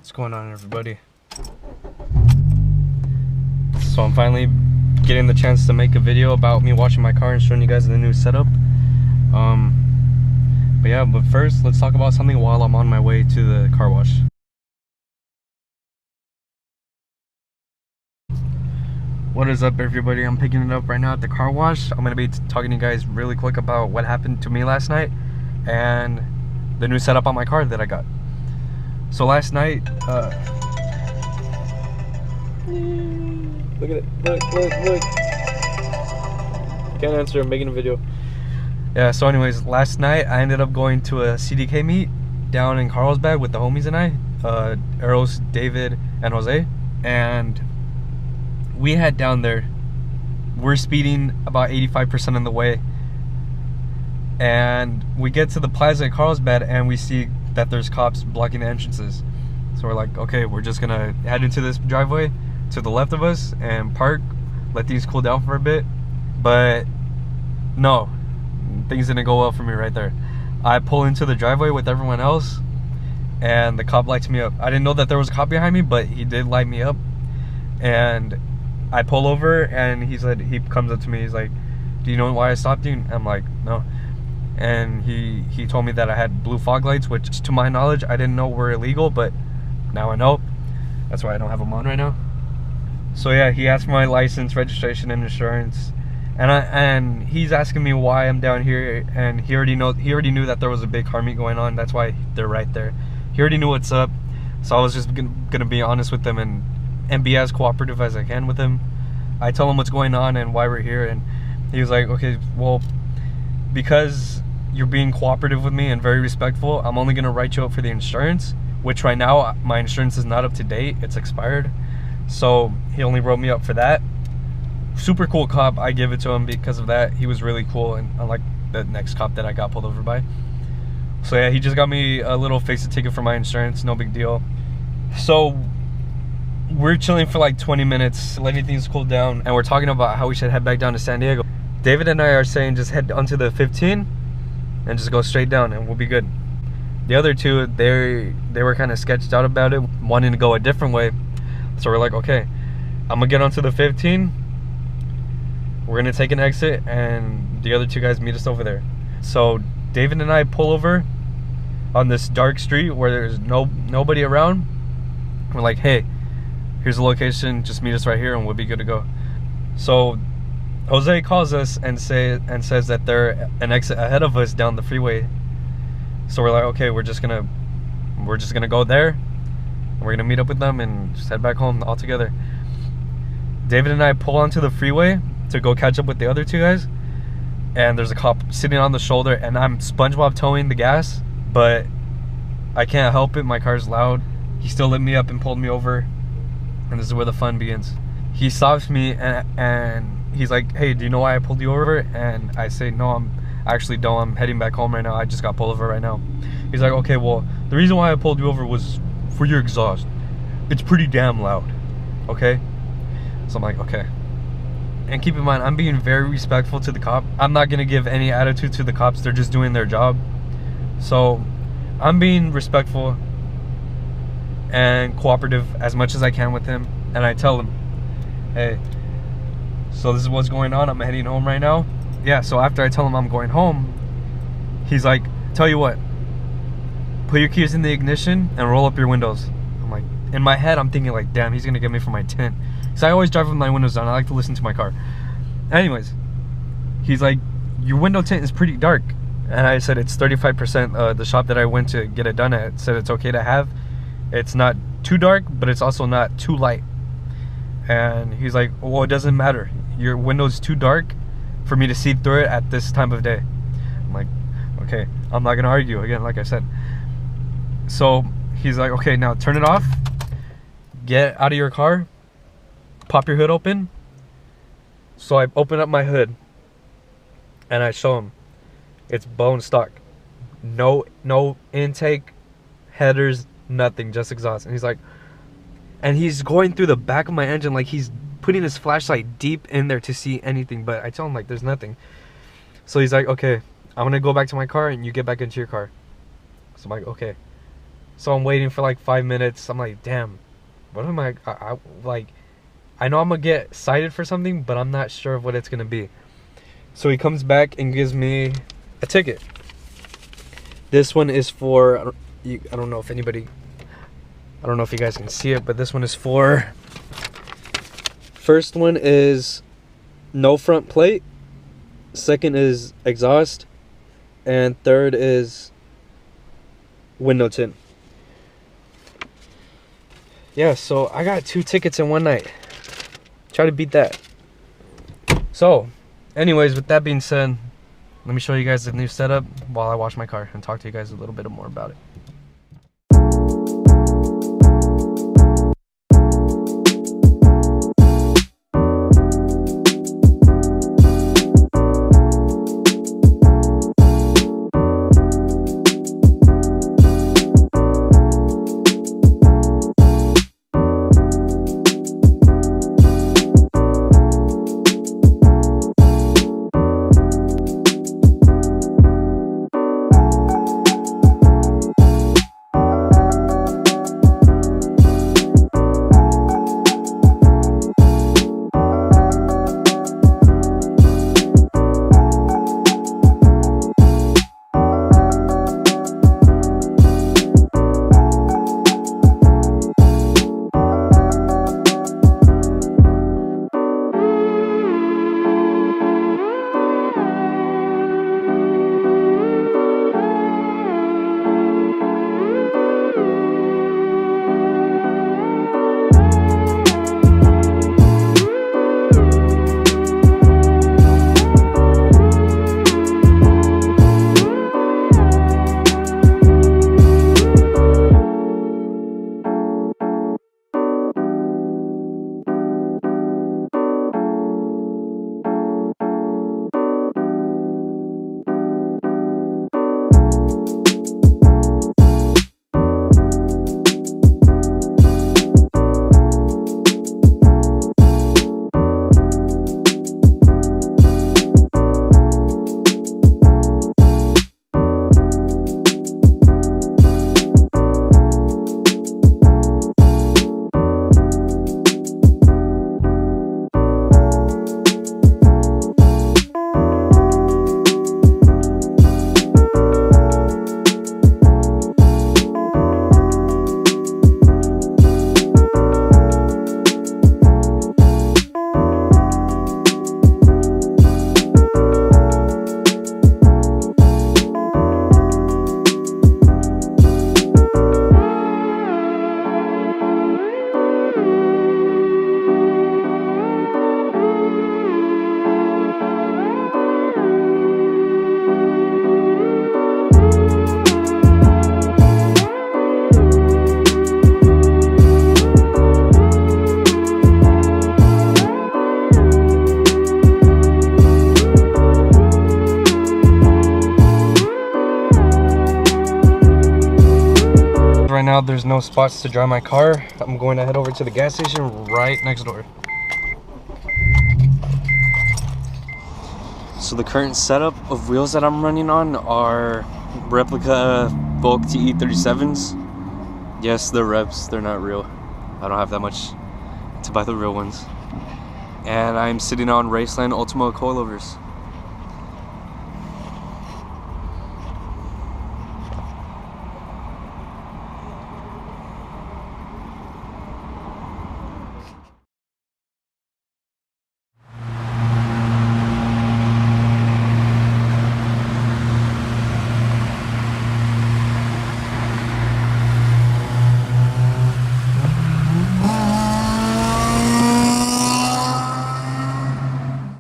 What's going on, everybody? So I'm finally getting the chance to make a video about me washing my car and showing you guys the new setup. But first let's talk about something while I'm on my way to the car wash. What is up, everybody? I'm picking it up right now at the car wash. I'm gonna be talking to you guys really quick about what happened to me last night and the new setup on my car that I got. So last night, look at it, look. Can't answer, I'm making a video. Yeah, so anyways, last night I ended up going to a CDK meet down in Carlsbad with the homies and I, Eros, David, and Jose. And we had down there, we're speeding about 85% of the way. And we get to the plaza at Carlsbad and we see that there's cops blocking the entrances. So we're like, okay, we're just gonna head into this driveway to the left of us and park, let things cool down for a bit. But no, things didn't go well for me right there. I pull into the driveway with everyone else and the cop lights me up. I didn't know that there was a cop behind me, but he did light me up. And I pull over and he comes up to me, he's like, do you know why I stopped you? I'm like, no. And he told me that I had blue fog lights, which to my knowledge I didn't know were illegal, but now I know. That's why I don't have them on right now. So yeah, he asked for my license, registration, and insurance, and he's asking me why I'm down here. And he already knew that there was a big car meet going on. That's why they're right there. He already knew what's up. So I was just gonna be honest with them and be as cooperative as I can with him. I tell him what's going on and why we're here, and he was like, okay, well, because you're being cooperative with me and very respectful, I'm only gonna write you up for the insurance, which right now my insurance is not up to date, it's expired. So he only wrote me up for that. Super cool cop, I give it to him because of that. He was really cool, and unlike the next cop that I got pulled over by. So yeah, he just got me a little fix-it ticket for my insurance, no big deal. So we're chilling for like 20 minutes, letting things cool down, and we're talking about how we should head back down to San Diego. David and I are saying just head onto the 15 and just go straight down and we'll be good. The other two, they were kind of sketched out about it, wanting to go a different way. So we're like, okay, I'm gonna get onto the 15, we're gonna take an exit, and the other two guys meet us over there. So David and I pull over on this dark street where there's nobody around. We're like, hey, here's the location, just meet us right here and we'll be good to go. So Jose calls us and says that they're an exit ahead of us down the freeway. So we're like, okay, we're just gonna go there and we're gonna meet up with them and just head back home all together. David and I pull onto the freeway to go catch up with the other two guys, and there's a cop sitting on the shoulder, and I'm SpongeBob towing the gas, but I can't help it, my car's loud. He still lit me up and pulled me over, and this is where the fun begins. He stops me and he's like, hey, do you know why I pulled you over? And I say, no, I actually don't. I'm heading back home right now. I just got pulled over right now. He's like, okay, well, the reason why I pulled you over was for your exhaust. It's pretty damn loud, okay? So I'm like, okay. And keep in mind, I'm being very respectful to the cop. I'm not gonna give any attitude to the cops. They're just doing their job. So I'm being respectful and cooperative as much as I can with him. And I tell him, hey, so this is what's going on, I'm heading home right now. Yeah, so after I tell him I'm going home, he's like, tell you what, put your keys in the ignition and roll up your windows. I'm like, in my head I'm thinking like, damn, he's gonna get me for my tint, because I always drive with my windows down. I like to listen to my car. Anyways, he's like, your window tint is pretty dark. And I said, it's 35%. The shop that I went to get it done at said it's okay to have. It's not too dark, but it's also not too light. And he's like, well, it doesn't matter, your window's too dark for me to see through it at this time of day. I'm like, okay, I'm not gonna argue again, like I said. So he's like, okay, now turn it off, get out of your car, pop your hood open. So I open up my hood and I show him it's bone stock, no intake, headers, nothing, just exhaust. And he's like, and he's going through the back of my engine like he's putting his flashlight deep in there to see anything, but I tell him like there's nothing. So he's like, okay, I'm gonna go back to my car and you get back into your car. So I'm like, okay. So I'm waiting for like 5 minutes. I'm like, damn, what am I like, I know I'm gonna get cited for something, but I'm not sure of what it's gonna be. So he comes back and gives me a ticket. This one is for, I don't know if anybody, I don't know if you guys can see it, but this one is for, first one is no front plate, second is exhaust, and third is window tint. Yeah, so I got 2 tickets in one night. Try to beat that. So, anyways, with that being said, let me show you guys the new setup while I wash my car and talk to you guys a little bit more about it. Right now there's no spots to dry my car. I'm going to head over to the gas station right next door. So the current setup of wheels that I'm running on are replica Volk TE37s. Yes, they're reps, they're not real. I don't have that much to buy the real ones. And I'm sitting on Raceland Ultima coilovers.